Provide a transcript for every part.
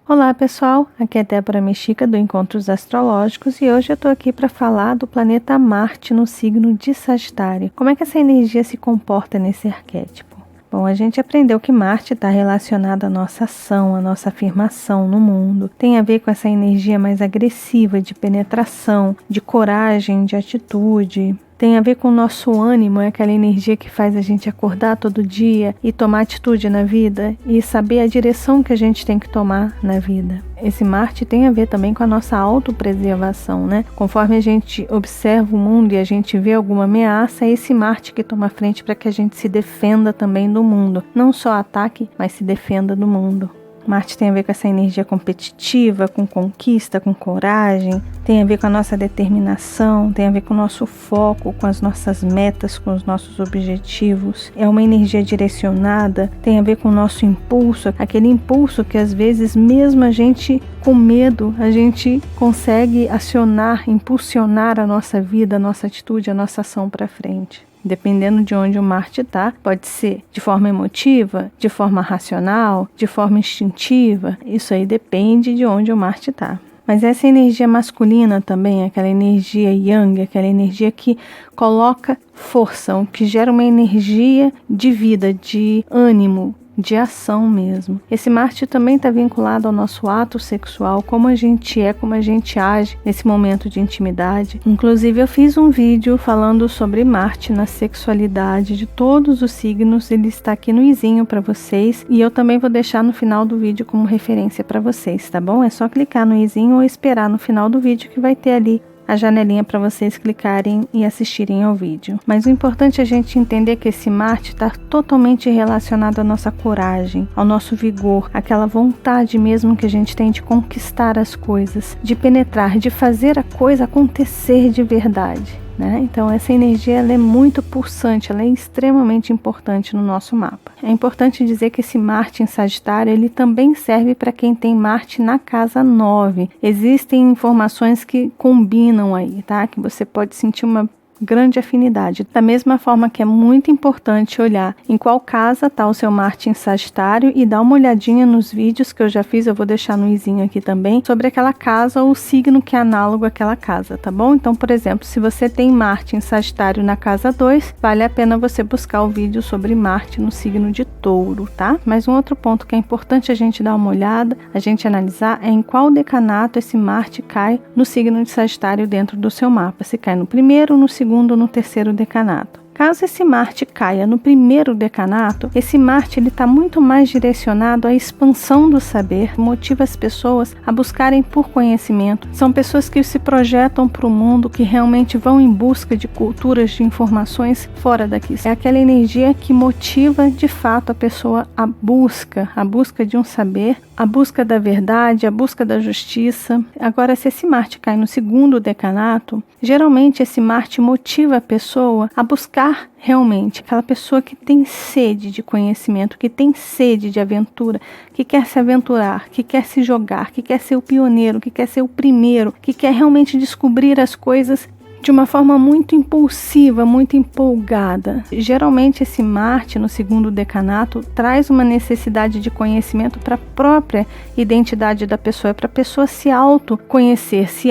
Olá pessoal, aqui é Débora Mexica do Encontros Astrológicos e hoje eu estou aqui para falar do planeta Marte no signo de Sagitário. Como é que essa energia se comporta nesse arquétipo? Bom, a gente aprendeu que Marte está relacionado à nossa ação, à nossa afirmação no mundo. Tem a ver com essa energia mais agressiva, de penetração, de coragem, de atitude. Tem a ver com o nosso ânimo, é aquela energia que faz a gente acordar todo dia e tomar atitude na vida e saber a direção que a gente tem que tomar na vida. Esse Marte tem a ver também com a nossa autopreservação, né? Conforme a gente observa o mundo e a gente vê alguma ameaça, é esse Marte que toma frente para que a gente se defenda também do mundo. Não só ataque, mas se defenda do mundo. Marte tem a ver com essa energia competitiva, com conquista, com coragem, tem a ver com a nossa determinação, tem a ver com o nosso foco, com as nossas metas, com os nossos objetivos. É uma energia direcionada, tem a ver com o nosso impulso, aquele impulso que às vezes mesmo a gente com medo, a gente consegue acionar, impulsionar a nossa vida, a nossa atitude, a nossa ação para frente. Dependendo de onde o Marte está, pode ser de forma emotiva, de forma racional, de forma instintiva. Isso aí depende de onde o Marte está. Mas essa energia masculina também, aquela energia yang, aquela energia que coloca força, o que gera uma energia de vida, de ânimo, de ação mesmo. Esse Marte também está vinculado ao nosso ato sexual, como a gente é, como a gente age nesse momento de intimidade. Inclusive eu fiz um vídeo falando sobre Marte na sexualidade de todos os signos, ele está aqui no izinho para vocês e eu também vou deixar no final do vídeo como referência para vocês, tá bom? É só clicar no izinho ou esperar no final do vídeo que vai ter ali a janelinha para vocês clicarem e assistirem ao vídeo. Mas o importante é a gente entender que esse Marte está totalmente relacionado à nossa coragem, ao nosso vigor, aquela vontade mesmo que a gente tem de conquistar as coisas, de penetrar, de fazer a coisa acontecer de verdade, né? Então essa energia ela é muito pulsante, ela é extremamente importante no nosso mapa. É importante dizer que esse Marte em Sagitário ele também serve para quem tem Marte na casa 9. Existem informações que combinam aí, tá? Que você pode sentir uma grande afinidade. Da mesma forma que é muito importante olhar em qual casa está o seu Marte em Sagitário e dar uma olhadinha nos vídeos que eu já fiz, eu vou deixar no izinho aqui também, sobre aquela casa ou o signo que é análogo àquela casa, tá bom? Então, por exemplo, se você tem Marte em Sagitário na casa 2, vale a pena você buscar o vídeo sobre Marte no signo de Touro, tá? Mas um outro ponto que é importante a gente dar uma olhada, a gente analisar, é em qual decanato esse Marte cai no signo de Sagitário dentro do seu mapa. Se cai no primeiro, no segundo, no terceiro decanato. Caso esse Marte caia no primeiro decanato, esse Marte está muito mais direcionado à expansão do saber, motiva as pessoas a buscarem por conhecimento. São pessoas que se projetam para o mundo, que realmente vão em busca de culturas, de informações fora daqui. É aquela energia que motiva de fato a pessoa a busca de um saber, a busca da verdade, a busca da justiça. Agora, se esse Marte cai no segundo decanato, geralmente esse Marte motiva a pessoa a buscar realmente aquela pessoa que tem sede de conhecimento, que tem sede de aventura, que quer se aventurar, que quer se jogar, que quer ser o pioneiro, que quer ser o primeiro, que quer realmente descobrir as coisas de uma forma muito impulsiva, muito empolgada. Geralmente esse Marte no segundo decanato traz uma necessidade de conhecimento para a própria identidade da pessoa, para a pessoa se autoconhecer, se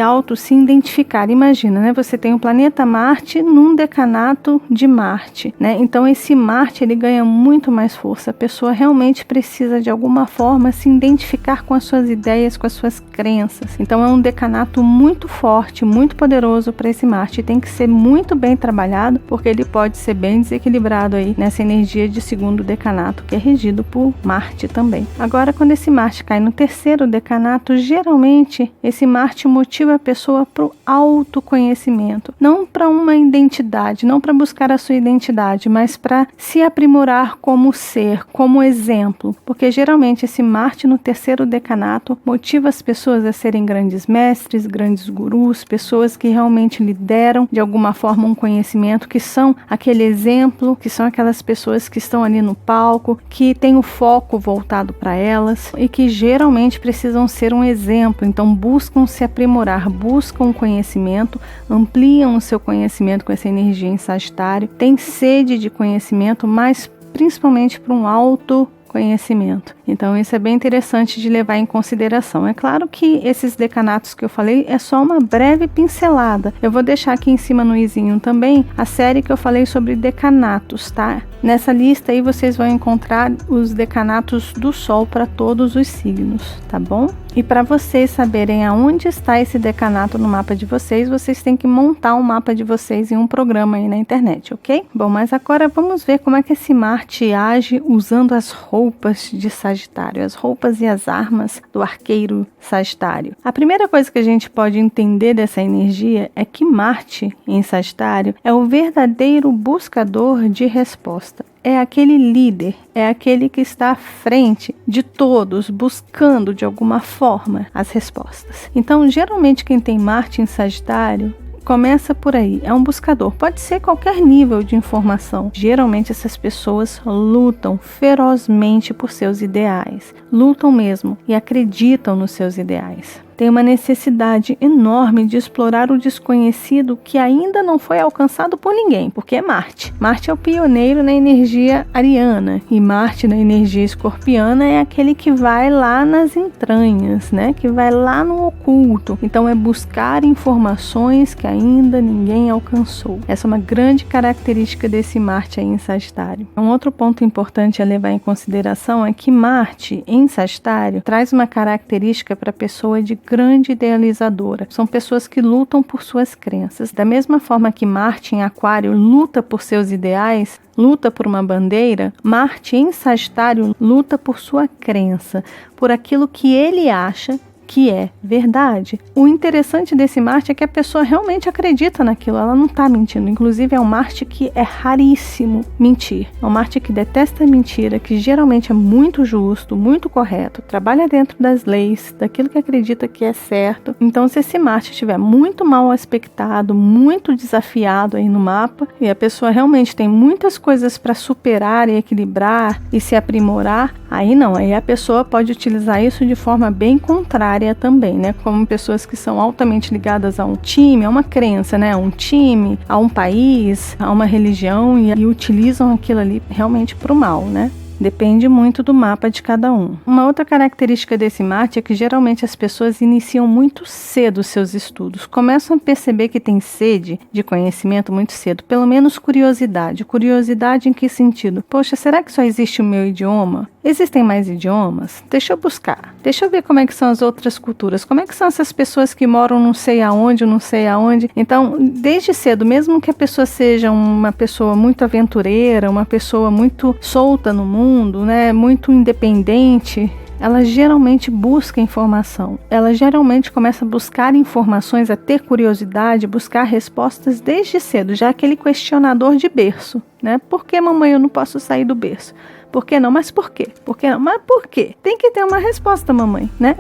identificar. Imagina, né? Você tem o planeta Marte num decanato de Marte, né? Então esse Marte ele ganha muito mais força. A pessoa realmente precisa de alguma forma se identificar com as suas ideias, com as suas crenças. Então é um decanato muito forte, muito poderoso para esse Marte. Tem que ser muito bem trabalhado, porque ele pode ser bem desequilibrado aí nessa energia de segundo decanato, que é regido por Marte também. Agora, quando esse Marte cai no terceiro decanato, geralmente esse Marte motiva a pessoa para o autoconhecimento, não para uma identidade, não para buscar a sua identidade, mas para se aprimorar como ser, como exemplo, porque geralmente esse Marte no terceiro decanato motiva as pessoas a serem grandes mestres, grandes gurus, pessoas que realmente lideram de alguma forma um conhecimento, que são aquele exemplo, que são aquelas pessoas que estão ali no palco, que têm o foco voltado para elas e que geralmente precisam ser um exemplo. Então buscam se aprimorar, buscam conhecimento, ampliam o seu conhecimento com essa energia em Sagitário, têm sede de conhecimento, mas principalmente para um autoconhecimento, conhecimento. Então isso é bem interessante de levar em consideração. É claro que esses decanatos que eu falei é só uma breve pincelada. Eu vou deixar aqui em cima no izinho também a série que eu falei sobre decanatos, tá? Nessa lista aí vocês vão encontrar os decanatos do Sol para todos os signos, tá bom? E para vocês saberem aonde está esse decanato no mapa de vocês, vocês têm que montar um mapa de vocês em um programa aí na internet, ok? Bom, mas agora vamos ver como é que esse Marte age usando as roupas de Sagitário, as roupas e as armas do arqueiro Sagitário. A primeira coisa que a gente pode entender dessa energia é que Marte, em Sagitário, é o verdadeiro buscador de resposta. É aquele líder, é aquele que está à frente de todos, buscando de alguma forma as respostas. Então, geralmente quem tem Marte em Sagitário começa por aí, é um buscador, pode ser qualquer nível de informação. Geralmente essas pessoas lutam ferozmente por seus ideais, lutam mesmo e acreditam nos seus ideais. Tem uma necessidade enorme de explorar o desconhecido que ainda não foi alcançado por ninguém, porque é Marte. Marte é o pioneiro na energia ariana e Marte na energia escorpiana é aquele que vai lá nas entranhas, né? Que vai lá no oculto. Então é buscar informações que ainda ninguém alcançou. Essa é uma grande característica desse Marte aí em Sagitário. Um outro ponto importante a levar em consideração é que Marte em Sagitário traz uma característica para a pessoa de grande idealizadora. São pessoas que lutam por suas crenças. Da mesma forma que Marte em Aquário luta por seus ideais, luta por uma bandeira, Marte em Sagitário luta por sua crença, por aquilo que ele acha que é verdade. O interessante desse Marte é que a pessoa realmente acredita naquilo, ela não está mentindo. Inclusive é um Marte que é raríssimo mentir. É um Marte que detesta mentira, que geralmente é muito justo, muito correto, trabalha dentro das leis, daquilo que acredita que é certo. Então se esse Marte estiver muito mal aspectado, muito desafiado aí no mapa, e a pessoa realmente tem muitas coisas para superar e equilibrar e se aprimorar, aí não, aí a pessoa pode utilizar isso de forma bem contrária também, né? Como pessoas que são altamente ligadas a um time, a uma crença, né? A um time, a um país, a uma religião e utilizam aquilo ali realmente para o mal, né? Depende muito do mapa de cada um. Uma outra característica desse Marte é que geralmente as pessoas iniciam muito cedo os seus estudos. Começam a perceber que tem sede de conhecimento muito cedo. Pelo menos curiosidade. Curiosidade em que sentido? Poxa, será que só existe o meu idioma? Existem mais idiomas? Deixa eu buscar. Deixa eu ver como é que são as outras culturas. Como é que são essas pessoas que moram não sei aonde, não sei aonde. Então, desde cedo, mesmo que a pessoa seja uma pessoa muito aventureira, uma pessoa muito solta no mundo, né, muito independente, ela geralmente busca informação. Ela geralmente começa a buscar informações, a ter curiosidade, buscar respostas desde cedo, já aquele questionador de berço, né? Por que, mamãe, eu não posso sair do berço? Por que não? Mas por quê? Por que não? Mas por quê? Tem que ter uma resposta, mamãe, né?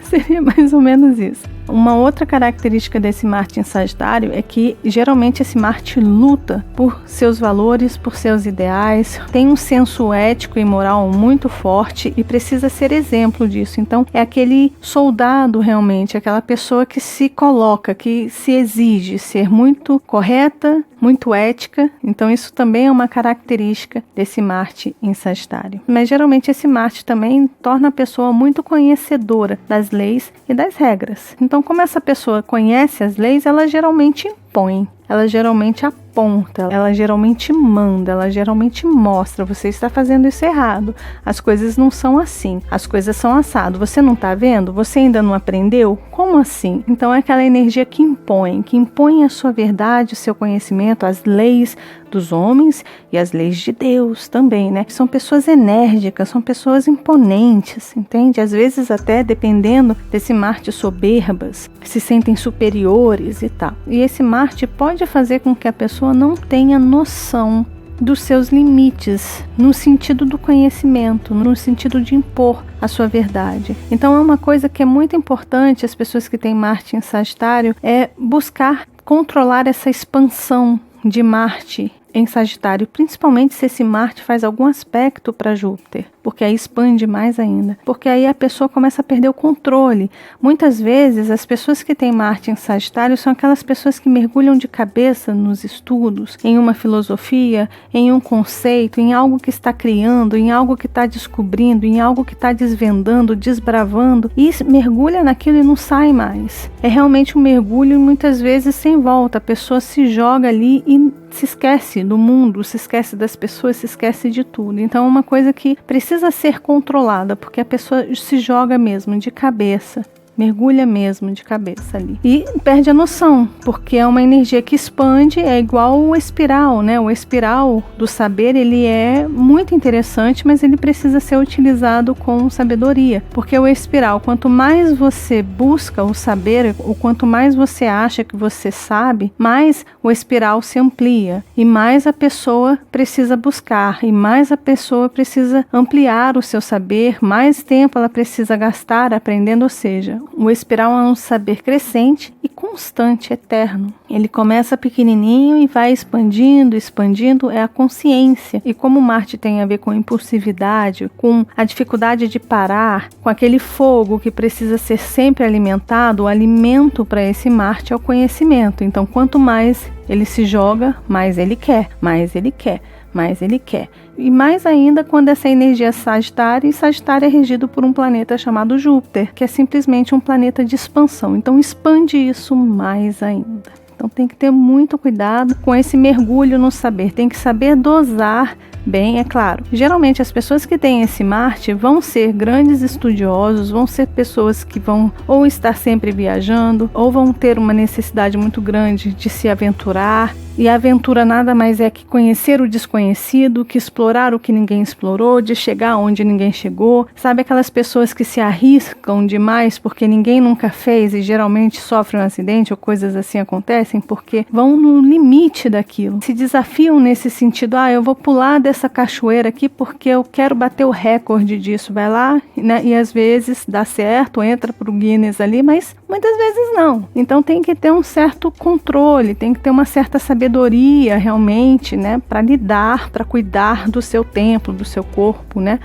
Seria mais ou menos isso. Uma outra característica desse Marte em Sagitário é que geralmente esse Marte luta por seus valores, por seus ideais, tem um senso ético e moral muito forte e precisa ser exemplo disso. Então é aquele soldado realmente, aquela pessoa que se coloca, que se exige ser muito correta, muito ética. Então isso também é uma característica desse Marte em Sagitário. Mas geralmente esse Marte também torna a pessoa muito conhecedora das leis e das regras. Então, como essa pessoa conhece as leis, ela geralmente impõe, ela geralmente aponta, ela geralmente manda, ela geralmente mostra, você está fazendo isso errado, as coisas não são assim, as coisas são assado, você não está vendo? Você ainda não aprendeu? Como assim? Então é aquela energia que impõe a sua verdade, o seu conhecimento, as leis dos homens e as leis de Deus também, né? São pessoas enérgicas, são pessoas imponentes, entende? Às vezes até, dependendo desse Marte, soberbas, se sentem superiores e tal. E esse Marte pode fazer com que a pessoa não tenha noção dos seus limites, no sentido do conhecimento, no sentido de impor a sua verdade. Então é uma coisa que é muito importante, as pessoas que têm Marte em Sagitário, é buscar controlar essa expansão de Marte em Sagitário, principalmente se esse Marte faz algum aspecto para Júpiter, porque aí expande mais ainda, porque aí a pessoa começa a perder o controle. Muitas vezes as pessoas que têm Marte em Sagitário são aquelas pessoas que mergulham de cabeça nos estudos, em uma filosofia, em um conceito, em algo que está criando, em algo que está descobrindo, em algo que está desvendando, desbravando, e mergulha naquilo e não sai mais. É realmente um mergulho e muitas vezes sem volta. A pessoa se joga ali e se esquece do mundo, se esquece das pessoas, se esquece de tudo. Então é uma coisa que precisa ser controlada, porque a pessoa se joga mesmo de cabeça. Mergulha mesmo de cabeça ali. E perde a noção, porque é uma energia que expande, é igual o espiral, né? O espiral do saber, ele é muito interessante, mas ele precisa ser utilizado com sabedoria. Porque o espiral, quanto mais você busca o saber, ou quanto mais você acha que você sabe, mais o espiral se amplia. E mais a pessoa precisa buscar, e mais a pessoa precisa ampliar o seu saber, mais tempo ela precisa gastar aprendendo, ou seja, o espiral é um saber crescente e constante, eterno. Ele começa pequenininho e vai expandindo, expandindo, é a consciência. E como Marte tem a ver com impulsividade, com a dificuldade de parar, com aquele fogo que precisa ser sempre alimentado, o alimento para esse Marte é o conhecimento. Então, quanto mais ele se joga, mais ele quer, mais ele quer, mais ele quer. E mais ainda quando essa energia é Sagitário, e Sagitário é regido por um planeta chamado Júpiter, que é simplesmente um planeta de expansão. Então expande isso mais ainda. Então tem que ter muito cuidado com esse mergulho no saber, tem que saber dosar bem, é claro. Geralmente as pessoas que têm esse Marte vão ser grandes estudiosos, vão ser pessoas que vão ou estar sempre viajando, ou vão ter uma necessidade muito grande de se aventurar. E a aventura nada mais é que conhecer o desconhecido, que explorar o que ninguém explorou, de chegar onde ninguém chegou. Sabe aquelas pessoas que se arriscam demais porque ninguém nunca fez e geralmente sofrem um acidente ou coisas assim acontecem porque vão no limite daquilo. Se desafiam nesse sentido, eu vou pular dessa cachoeira aqui porque eu quero bater o recorde disso. Vai lá, né? E às vezes dá certo, entra pro Guinness ali, mas muitas vezes não. Então tem que ter um certo controle, tem que ter uma certa sabedoria realmente, né, para lidar, para cuidar do seu templo, do seu corpo, né,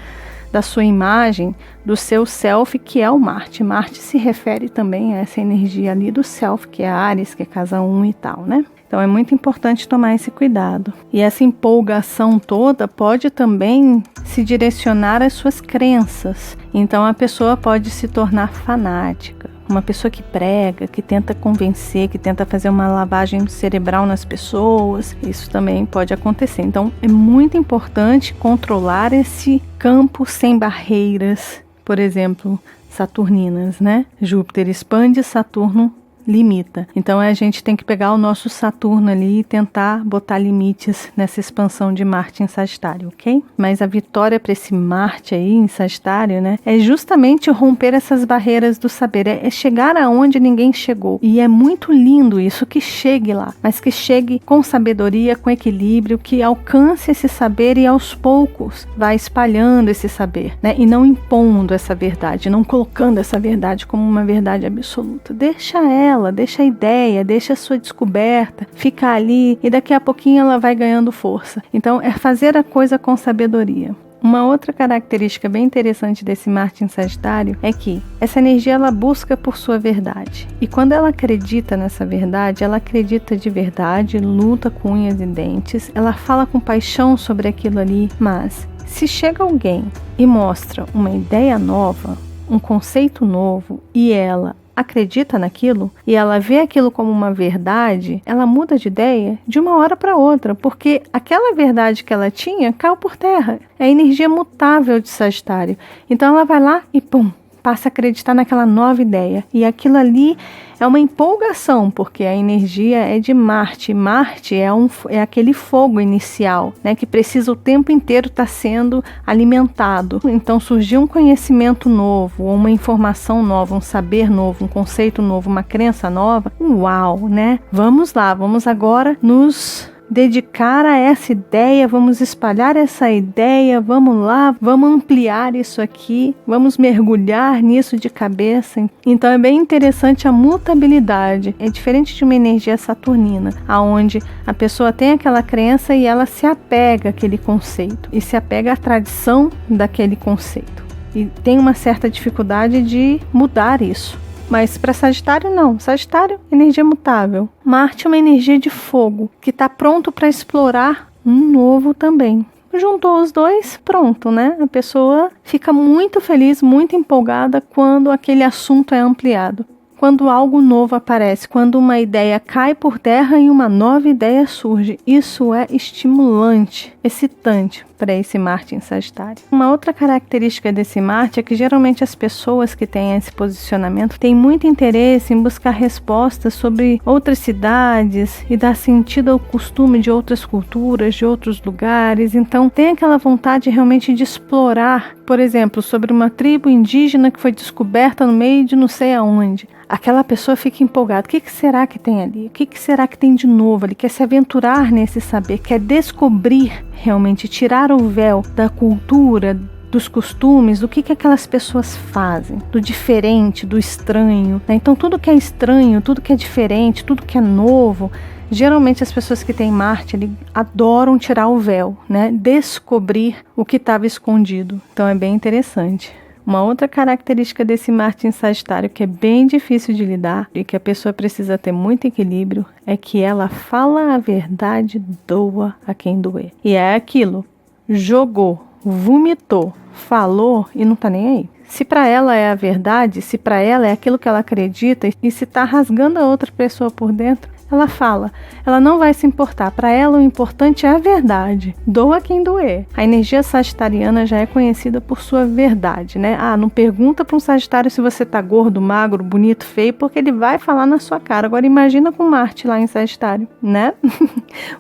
da sua imagem, do seu self, que é o Marte. Marte se refere também a essa energia ali do self, que é Áries, que é casa 1 e tal, né? Então é muito importante tomar esse cuidado. E essa empolgação toda pode também se direcionar às suas crenças. Então a pessoa pode se tornar fanática. Uma pessoa que prega, que tenta convencer, que tenta fazer uma lavagem cerebral nas pessoas, isso também pode acontecer. Então é muito importante controlar esse campo sem barreiras, por exemplo, saturninas, né? Júpiter expande, Saturno limita. Então a gente tem que pegar o nosso Saturno ali e tentar botar limites nessa expansão de Marte em Sagitário, ok? Mas a vitória para esse Marte aí em Sagitário, né, é justamente romper essas barreiras do saber, é chegar aonde ninguém chegou. E é muito lindo isso, que chegue lá, mas que chegue com sabedoria, com equilíbrio, que alcance esse saber e aos poucos vai espalhando esse saber, né, e não impondo essa verdade, não colocando essa verdade como uma verdade absoluta. Deixa a ideia, deixa a sua descoberta ficar ali e daqui a pouquinho ela vai ganhando força. Então é fazer a coisa com sabedoria. Uma outra característica bem interessante desse Marte em Sagitário é que essa energia ela busca por sua verdade. E quando ela acredita nessa verdade, ela acredita de verdade, luta com unhas e dentes, ela fala com paixão sobre aquilo ali, mas se chega alguém e mostra uma ideia nova, um conceito novo e ela acredita naquilo e ela vê aquilo como uma verdade, ela muda de ideia de uma hora para outra, porque aquela verdade que ela tinha caiu por terra. É a energia mutável de Sagitário. Então ela vai lá e pum, passa a acreditar naquela nova ideia. E aquilo ali é uma empolgação, porque a energia é de Marte. Marte é aquele fogo inicial, né, que precisa o tempo inteiro estar sendo alimentado. Então surgiu um conhecimento novo, uma informação nova, um saber novo, um conceito novo, uma crença nova. Uau, né? Vamos lá, vamos agora nos dedicar a essa ideia, vamos espalhar essa ideia, vamos lá, vamos ampliar isso aqui, vamos mergulhar nisso de cabeça. Então é bem interessante a mutabilidade. É diferente de uma energia saturnina, aonde a pessoa tem aquela crença e ela se apega àquele conceito e se apega à tradição daquele conceito. E tem uma certa dificuldade de mudar isso. Mas para Sagitário não. Sagitário, energia mutável. Marte é uma energia de fogo, que está pronto para explorar um novo também. Juntou os dois, pronto, né? A pessoa fica muito feliz, muito empolgada quando aquele assunto é ampliado. Quando algo novo aparece, quando uma ideia cai por terra e uma nova ideia surge. Isso é estimulante, excitante para esse Marte em Sagitário. Uma outra característica desse Marte é que geralmente as pessoas que têm esse posicionamento têm muito interesse em buscar respostas sobre outras cidades e dar sentido ao costume de outras culturas, de outros lugares. Então tem aquela vontade realmente de explorar, por exemplo, sobre uma tribo indígena que foi descoberta no meio de não sei aonde. Aquela pessoa fica empolgada. O que será que tem ali? O que será que tem de novo ali? Quer se aventurar nesse saber, quer descobrir realmente, tirar o véu da cultura, dos costumes, do que aquelas pessoas fazem, do diferente, do estranho, né? Então tudo que é estranho, tudo que é diferente, tudo que é novo, geralmente as pessoas que têm Marte ali adoram tirar o véu, né? Descobrir o que estava escondido. Então é bem interessante. Uma outra característica desse Marte em Sagitário que é bem difícil de lidar e que a pessoa precisa ter muito equilíbrio é que ela fala a verdade, doa a quem doer. E é aquilo, jogou, vomitou, falou e não tá nem aí. Se para ela é a verdade, se para ela é aquilo que ela acredita e se tá rasgando a outra pessoa por dentro, ela fala, ela não vai se importar. Para ela o importante é a verdade. Doa quem doer. A energia sagitariana já é conhecida por sua verdade, né? Não pergunta para um sagitário se você tá gordo, magro, bonito, feio, porque ele vai falar na sua cara. Agora imagina com Marte lá em Sagitário, né?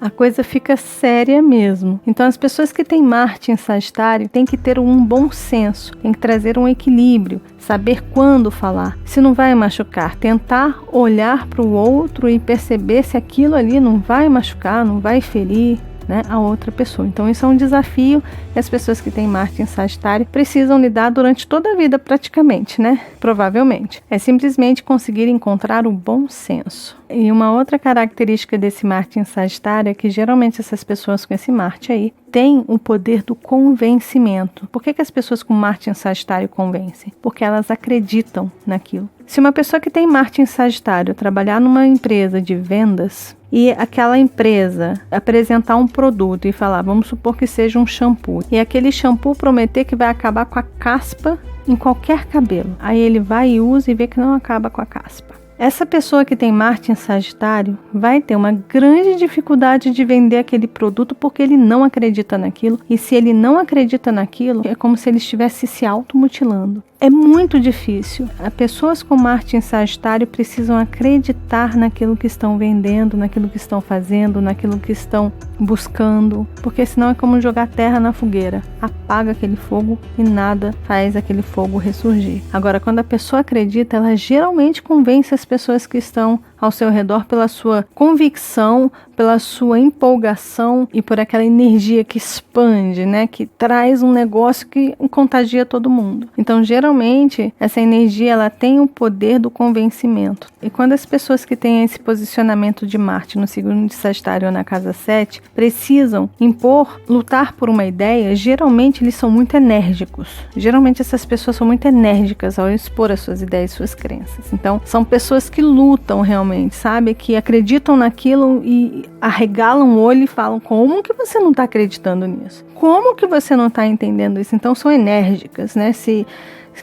A coisa fica séria mesmo. Então as pessoas que têm Marte em Sagitário têm que ter um bom senso, têm que trazer um equilíbrio, saber quando falar. Se não vai machucar, tentar olhar para o outro e perceber se aquilo ali não vai machucar, não vai ferir, né, a outra pessoa. Então isso é um desafio que as pessoas que têm Marte em Sagitário precisam lidar durante toda a vida praticamente, né? Provavelmente. É simplesmente conseguir encontrar o bom senso. E uma outra característica desse Marte em Sagitário é que geralmente essas pessoas com esse Marte aí têm o poder do convencimento. Por que as pessoas com Marte em Sagitário convencem? Porque elas acreditam naquilo. Se uma pessoa que tem Marte em Sagitário trabalhar numa empresa de vendas e aquela empresa apresentar um produto e falar, vamos supor que seja um shampoo, e aquele shampoo prometer que vai acabar com a caspa em qualquer cabelo, aí ele vai e usa e vê que não acaba com a caspa. Essa pessoa que tem Marte em Sagitário vai ter uma grande dificuldade de vender aquele produto porque ele não acredita naquilo. E se ele não acredita naquilo, é como se ele estivesse se automutilando. É muito difícil. As pessoas com Marte em Sagitário precisam acreditar naquilo que estão vendendo, naquilo que estão fazendo, naquilo que estão buscando, porque senão é como jogar terra na fogueira. Apaga aquele fogo e nada faz aquele fogo ressurgir. Agora, quando a pessoa acredita, ela geralmente convence as pessoas que estão ao seu redor pela sua convicção, pela sua empolgação e por aquela energia que expande, né? Que traz um negócio que contagia todo mundo. Então, geralmente, essa energia ela tem o poder do convencimento. E quando as pessoas que têm esse posicionamento de Marte no signo de Sagitário ou na casa 7 precisam impor, lutar por uma ideia, geralmente eles são muito enérgicos. Geralmente essas pessoas são muito enérgicas ao expor as suas ideias e suas crenças. Então, são pessoas que lutam realmente, sabe? Que acreditam naquilo e arregalam o olho e falam, como que você não está acreditando nisso? Como que você não está entendendo isso? Então, são enérgicas, né? Se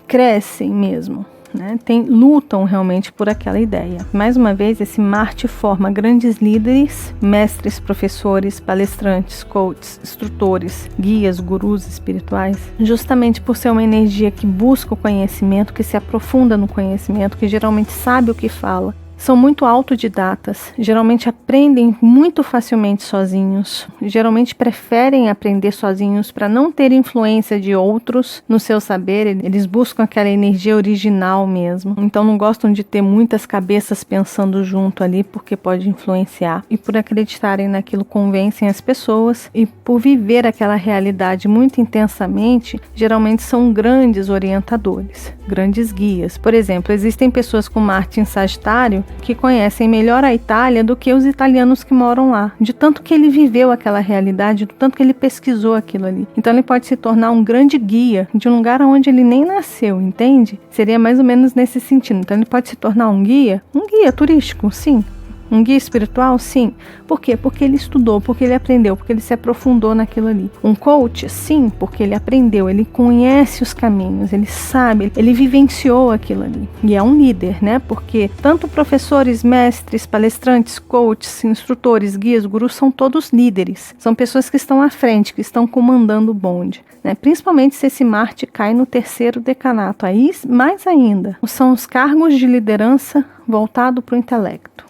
crescem mesmo. Né? Lutam realmente por aquela ideia. Mais uma vez, esse Marte forma grandes líderes, mestres, professores, palestrantes, coaches, instrutores, guias, gurus espirituais, justamente por ser uma energia que busca o conhecimento, que se aprofunda no conhecimento, que geralmente sabe o que fala são muito autodidatas, geralmente aprendem muito facilmente sozinhos, geralmente preferem aprender sozinhos para não ter influência de outros no seu saber, eles buscam aquela energia original mesmo, então não gostam de ter muitas cabeças pensando junto ali, porque pode influenciar, e por acreditarem naquilo convencem as pessoas, e por viver aquela realidade muito intensamente, geralmente são grandes orientadores, grandes guias. Por exemplo, existem pessoas com Marte em Sagitário que conhecem melhor a Itália do que os italianos que moram lá, de tanto que ele viveu aquela realidade, do tanto que ele pesquisou aquilo ali. Então ele pode se tornar um grande guia de um lugar onde ele nem nasceu, entende? Seria mais ou menos nesse sentido. Então ele pode se tornar um guia turístico, sim. Um guia espiritual? Sim. Por quê? Porque ele estudou, porque ele aprendeu, porque ele se aprofundou naquilo ali. Um coach? Sim, porque ele aprendeu, ele conhece os caminhos, ele sabe, ele vivenciou aquilo ali. E é um líder, né? Porque tanto professores, mestres, palestrantes, coaches, instrutores, guias, gurus, são todos líderes. São pessoas que estão à frente, que estão comandando o bonde, né? Principalmente se esse Marte cai no 3º decanato. Aí, mais ainda, são os cargos de liderança voltados para o intelecto,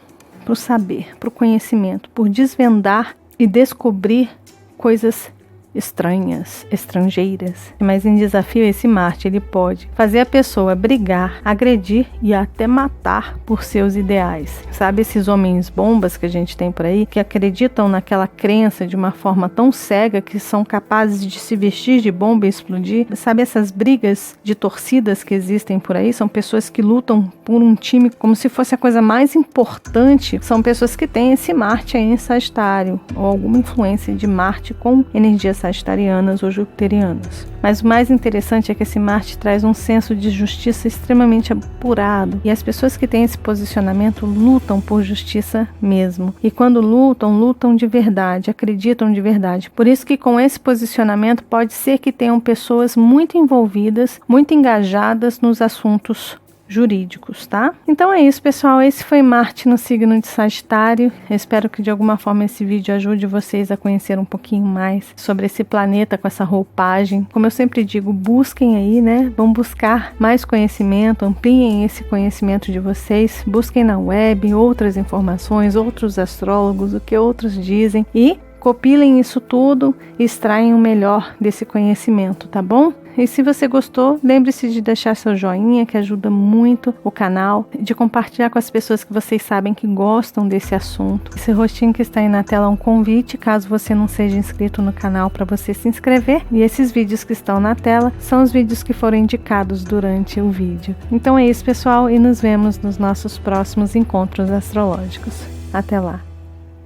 para o saber, para o conhecimento, por desvendar e descobrir coisas estranhas, estrangeiras. Mas em desafio, esse Marte, ele pode fazer a pessoa brigar, agredir e até matar por seus ideais. Sabe esses homens bombas que a gente tem por aí, que acreditam naquela crença de uma forma tão cega que são capazes de se vestir de bomba e explodir? Sabe essas brigas de torcidas que existem por aí? São pessoas que lutam por um time como se fosse a coisa mais importante. São pessoas que têm esse Marte aí em Sagitário, ou alguma influência de Marte com energias sagitarianas ou jupiterianas. Mas o mais interessante é que esse Marte traz um senso de justiça extremamente apurado, e as pessoas que têm esse posicionamento lutam por justiça mesmo. E quando lutam, lutam de verdade, acreditam de verdade. Por isso que com esse posicionamento pode ser que tenham pessoas muito envolvidas, muito engajadas nos assuntos jurídicos, tá? Então é isso, pessoal. Esse foi Marte no signo de Sagitário. Eu espero que de alguma forma esse vídeo ajude vocês a conhecer um pouquinho mais sobre esse planeta com essa roupagem. Como eu sempre digo, busquem aí, né? Vão buscar mais conhecimento, ampliem esse conhecimento de vocês, busquem na web outras informações, outros astrólogos, o que outros dizem, e compilem isso tudo e extraem o melhor desse conhecimento, tá bom? E se você gostou, lembre-se de deixar seu joinha, que ajuda muito o canal, de compartilhar com as pessoas que vocês sabem que gostam desse assunto. Esse rostinho que está aí na tela é um convite, caso você não seja inscrito no canal, para você se inscrever. E esses vídeos que estão na tela são os vídeos que foram indicados durante o vídeo. Então é isso, pessoal, e nos vemos nos nossos próximos encontros astrológicos. Até lá.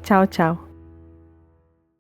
Tchau, tchau.